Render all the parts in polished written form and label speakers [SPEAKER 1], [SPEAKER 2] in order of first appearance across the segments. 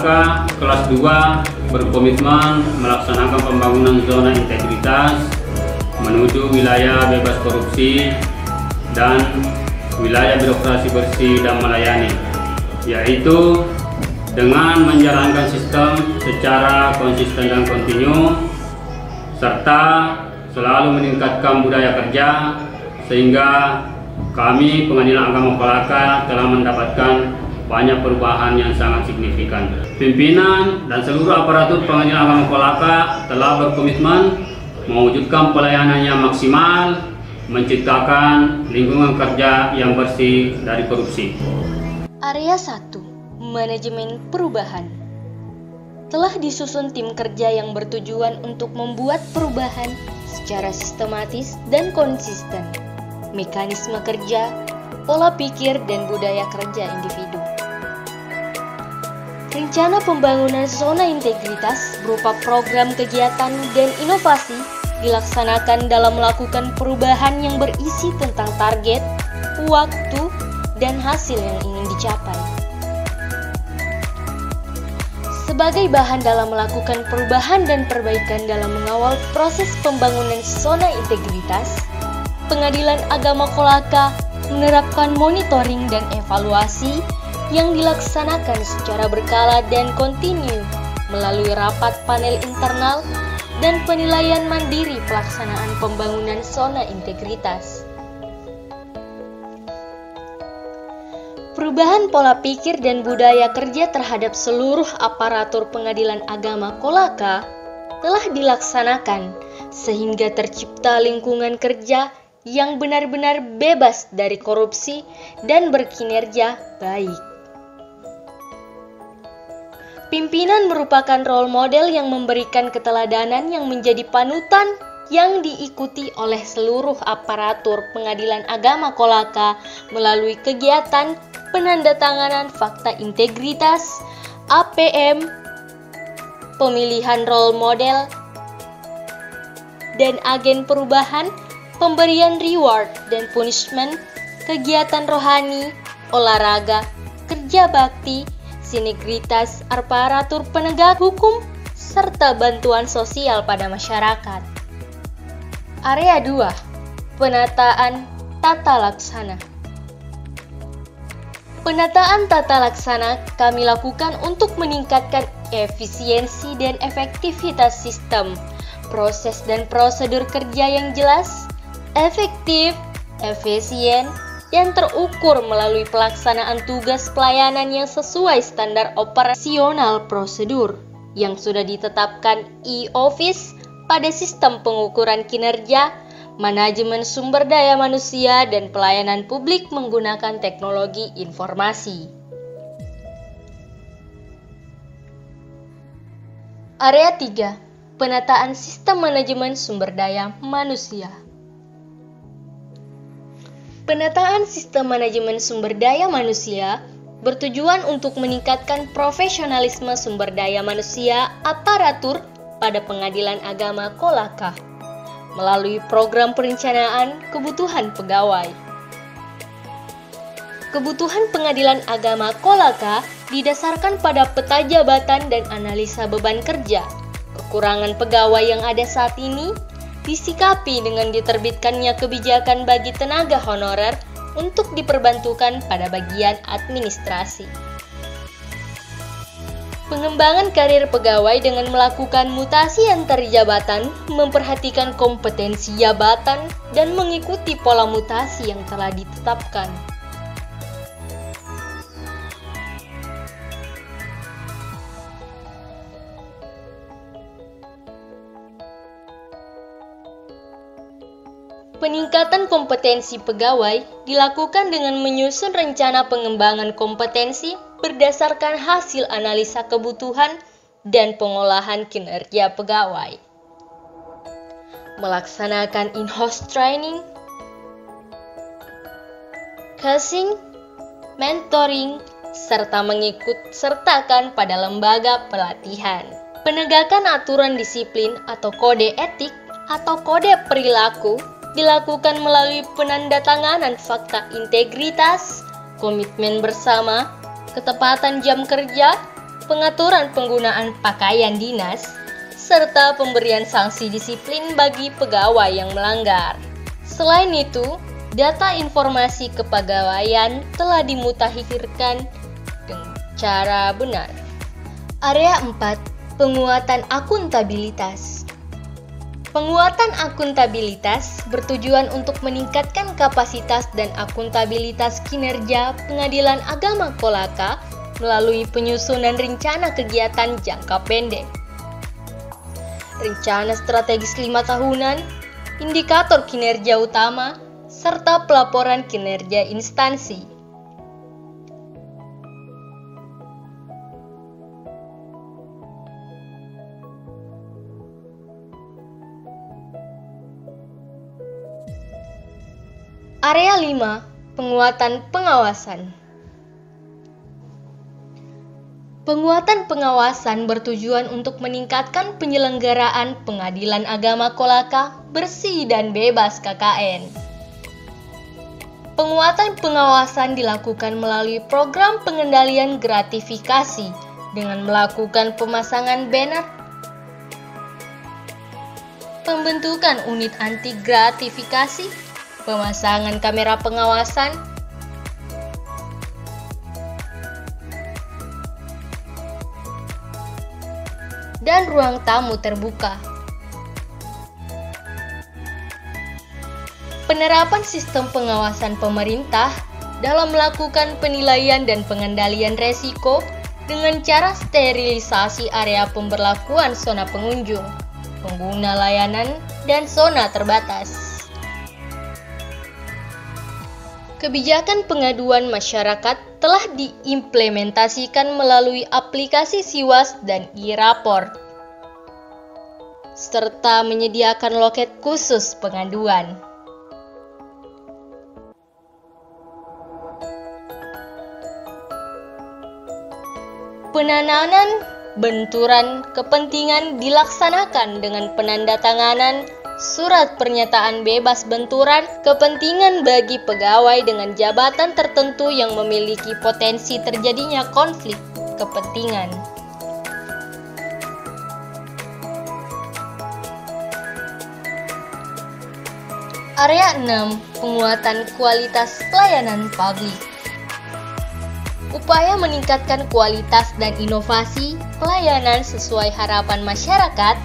[SPEAKER 1] Kolaka kelas 2 berkomitmen melaksanakan pembangunan zona integritas menuju wilayah bebas korupsi dan wilayah birokrasi bersih dan melayani, yaitu dengan menjalankan sistem secara konsisten dan kontinu, serta selalu meningkatkan budaya kerja, sehingga kami Pengadilan Agama Kolaka telah mendapatkan banyak perubahan yang sangat signifikan. Pimpinan dan seluruh aparatur Pengadilan Agama Kolaka telah berkomitmen mewujudkan pelayanan yang maksimal, menciptakan lingkungan kerja yang bersih dari korupsi.
[SPEAKER 2] Area 1. Manajemen perubahan. Telah disusun tim kerja yang bertujuan untuk membuat perubahan secara sistematis dan konsisten. Mekanisme kerja, pola pikir, dan budaya kerja individu. Rencana pembangunan zona integritas berupa program kegiatan dan inovasi dilaksanakan dalam melakukan perubahan yang berisi tentang target, waktu, dan hasil yang ingin dicapai. Sebagai bahan dalam melakukan perubahan dan perbaikan dalam mengawal proses pembangunan zona integritas, Pengadilan Agama Kolaka menerapkan monitoring dan evaluasi yang dilaksanakan secara berkala dan kontinu melalui rapat panel internal dan penilaian mandiri pelaksanaan pembangunan zona integritas. Perubahan pola pikir dan budaya kerja terhadap seluruh aparatur Pengadilan Agama Kolaka telah dilaksanakan sehingga tercipta lingkungan kerja yang benar-benar bebas dari korupsi dan berkinerja baik. Pimpinan merupakan role model yang memberikan keteladanan yang menjadi panutan yang diikuti oleh seluruh aparatur Pengadilan Agama Kolaka melalui kegiatan penandatanganan fakta integritas, APM, pemilihan role model, dan agen perubahan, pemberian reward dan punishment, kegiatan rohani, olahraga, kerja bakti, sinergitas aparatur penegak hukum, serta bantuan sosial pada masyarakat. Area 2. Penataan tata laksana. Penataan tata laksana kami lakukan untuk meningkatkan efisiensi dan efektivitas sistem, proses dan prosedur kerja yang jelas, efektif, efisien, yang terukur melalui pelaksanaan tugas pelayanan yang sesuai standar operasional prosedur yang sudah ditetapkan e-office pada sistem pengukuran kinerja, manajemen sumber daya manusia, dan pelayanan publik menggunakan teknologi informasi. Area 3. Penataan sistem manajemen sumber daya manusia. Penataan sistem manajemen sumber daya manusia bertujuan untuk meningkatkan profesionalisme sumber daya manusia aparatur pada Pengadilan Agama Kolaka melalui program perencanaan kebutuhan pegawai. Kebutuhan Pengadilan Agama Kolaka didasarkan pada peta jabatan dan analisa beban kerja. Kekurangan pegawai yang ada saat ini disikapi dengan diterbitkannya kebijakan bagi tenaga honorer untuk diperbantukan pada bagian administrasi. Pengembangan karir pegawai dengan melakukan mutasi antar jabatan, memperhatikan kompetensi jabatan, dan mengikuti pola mutasi yang telah ditetapkan. Peningkatan kompetensi pegawai dilakukan dengan menyusun rencana pengembangan kompetensi berdasarkan hasil analisa kebutuhan dan pengolahan kinerja pegawai. Melaksanakan in-house training, coaching, mentoring, serta mengikut sertakan pada lembaga pelatihan. Penegakan aturan disiplin atau kode etik atau kode perilaku dilakukan melalui penandatanganan fakta integritas, komitmen bersama, ketepatan jam kerja, pengaturan penggunaan pakaian dinas, serta pemberian sanksi disiplin bagi pegawai yang melanggar. Selain itu, data informasi kepegawaian telah dimutakhirkan dengan cara benar. Area 4. Penguatan akuntabilitas. Penguatan akuntabilitas bertujuan untuk meningkatkan kapasitas dan akuntabilitas kinerja Pengadilan Agama Kolaka melalui penyusunan rencana kegiatan jangka pendek, rencana strategis 5 tahunan, indikator kinerja utama, serta pelaporan kinerja instansi. Area 5. Penguatan pengawasan. Penguatan pengawasan bertujuan untuk meningkatkan penyelenggaraan Pengadilan Agama Kolaka bersih dan bebas KKN. Penguatan pengawasan dilakukan melalui program pengendalian gratifikasi dengan melakukan pemasangan banner, pembentukan unit anti gratifikasi, pemasangan kamera pengawasan, dan ruang tamu terbuka. Penerapan sistem pengawasan pemerintah dalam melakukan penilaian dan pengendalian resiko dengan cara sterilisasi area pemberlakuan zona pengunjung, pengguna layanan, dan zona terbatas. Kebijakan pengaduan masyarakat telah diimplementasikan melalui aplikasi Siwas dan e-Rapor, serta menyediakan loket khusus pengaduan. Penanganan benturan kepentingan dilaksanakan dengan penandatanganan surat pernyataan bebas benturan kepentingan bagi pegawai dengan jabatan tertentu yang memiliki potensi terjadinya konflik kepentingan. Area 6. Penguatan kualitas pelayanan publik. Upaya meningkatkan kualitas dan inovasi pelayanan sesuai harapan masyarakat,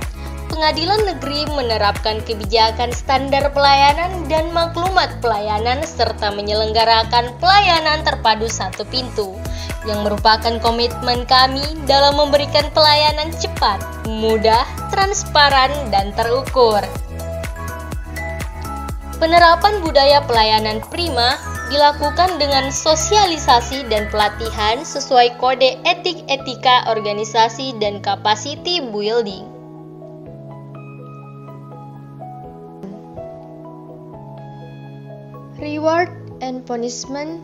[SPEAKER 2] Pengadilan Negeri menerapkan kebijakan standar pelayanan dan maklumat pelayanan serta menyelenggarakan pelayanan terpadu satu pintu yang merupakan komitmen kami dalam memberikan pelayanan cepat, mudah, transparan, dan terukur. Penerapan budaya pelayanan prima dilakukan dengan sosialisasi dan pelatihan sesuai kode etik etika organisasi dan capacity building. Reward and punishment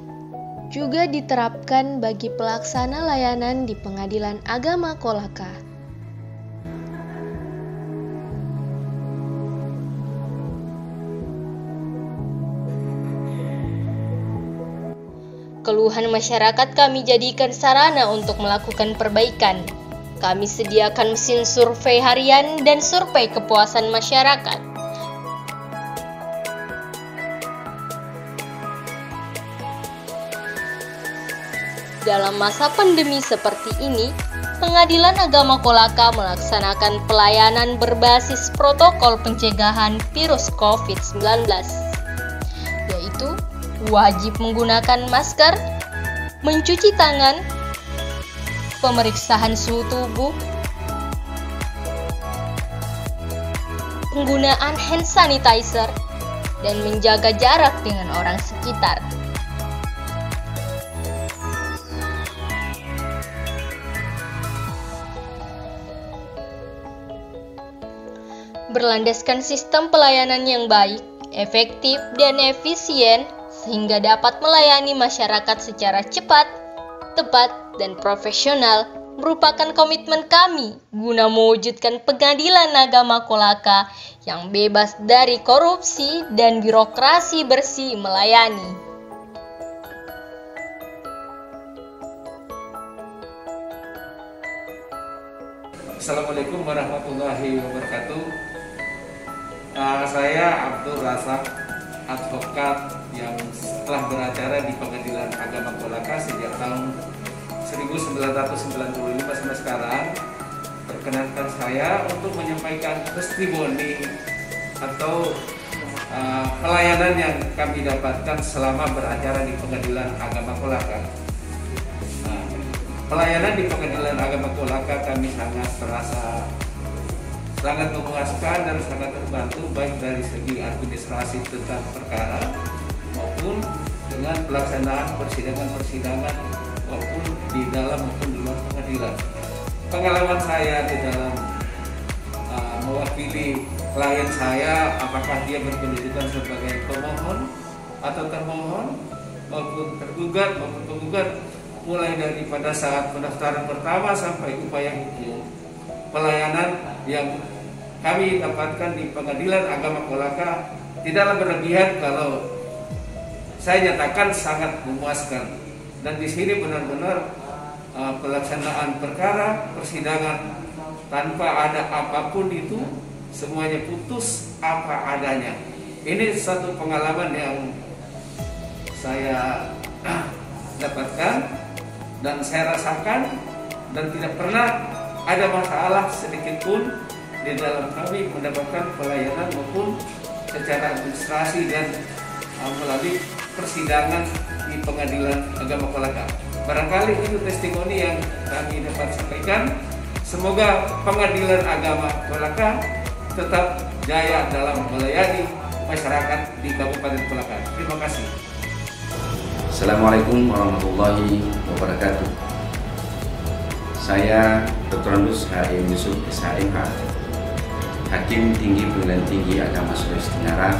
[SPEAKER 2] juga diterapkan bagi pelaksana layanan di Pengadilan Agama Kolaka. Keluhan masyarakat kami jadikan sarana untuk melakukan perbaikan. Kami sediakan mesin survei harian dan survei kepuasan masyarakat. Dalam masa pandemi seperti ini, Pengadilan Agama Kolaka melaksanakan pelayanan berbasis protokol pencegahan virus COVID-19, yaitu wajib menggunakan masker, mencuci tangan, pemeriksaan suhu tubuh, penggunaan hand sanitizer, dan menjaga jarak dengan orang sekitar. Berlandaskan sistem pelayanan yang baik, efektif, dan efisien sehingga dapat melayani masyarakat secara cepat, tepat, dan profesional merupakan komitmen kami guna mewujudkan Pengadilan Agama Kolaka yang bebas dari korupsi dan birokrasi bersih melayani.
[SPEAKER 3] Assalamualaikum warahmatullahi wabarakatuh. Saya Abdul Razak, advokat yang telah beracara di Pengadilan Agama Kolaka sejak tahun 1995 sampai sekarang. Perkenankan saya untuk menyampaikan testimoni atau pelayanan yang kami dapatkan selama beracara di Pengadilan Agama Kolaka. Pelayanan di Pengadilan Agama Kolaka kami sangat terasa sangat memuaskan dan sangat terbantu, baik dari segi administrasi tentang perkara maupun dengan pelaksanaan persidangan-persidangan maupun di dalam maupun di luar pengadilan. Pengalaman saya di dalam mewakili klien saya, apakah dia berpendudukan sebagai pemohon atau termohon maupun tergugat maupun penggugat, mulai daripada saat pendaftaran pertama sampai upaya hukum, pelayanan yang kami dapatkan di Pengadilan Agama Kolaka tidaklah berlebihan kalau saya nyatakan sangat memuaskan. Dan di sini benar-benar pelaksanaan perkara, persidangan tanpa ada apapun itu, semuanya putus apa adanya. Ini satu pengalaman yang saya dapatkan dan saya rasakan, dan tidak pernah ada masalah sedikit pun di dalam kami mendapatkan pelayanan maupun secara administrasi dan melalui persidangan di Pengadilan Agama Kolaka. Barangkali itu testimoni yang kami dapat sampaikan. Semoga Pengadilan Agama Kolaka tetap jaya dalam melayani masyarakat di Kabupaten Kolaka. Terima kasih.
[SPEAKER 4] Assalamualaikum warahmatullahi wabarakatuh. Saya Dr. Andus H.M. Yusuf SHMH, Hakim Tinggi Pengadilan Tinggi Agama Sulawesi Tenggara,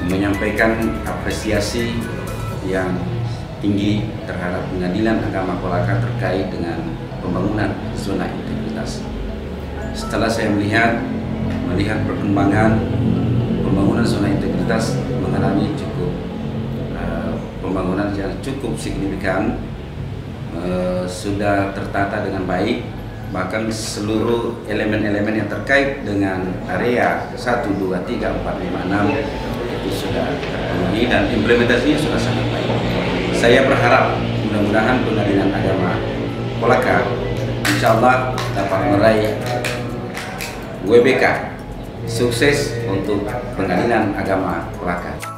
[SPEAKER 4] menyampaikan apresiasi yang tinggi terhadap Pengadilan Agama Kolaka terkait dengan pembangunan zona integritas. Setelah saya melihat perkembangan pembangunan zona integritas mengalami pembangunan yang cukup signifikan, sudah tertata dengan baik, bahkan seluruh elemen-elemen yang terkait dengan area 1, 2, 3, 4, 5, 6 itu sudah terpenuhi dan implementasinya sudah sangat baik. Saya berharap mudah-mudahan Pengadilan Agama Kolaka insya Allah dapat meraih WBK sukses untuk Pengadilan Agama Kolaka.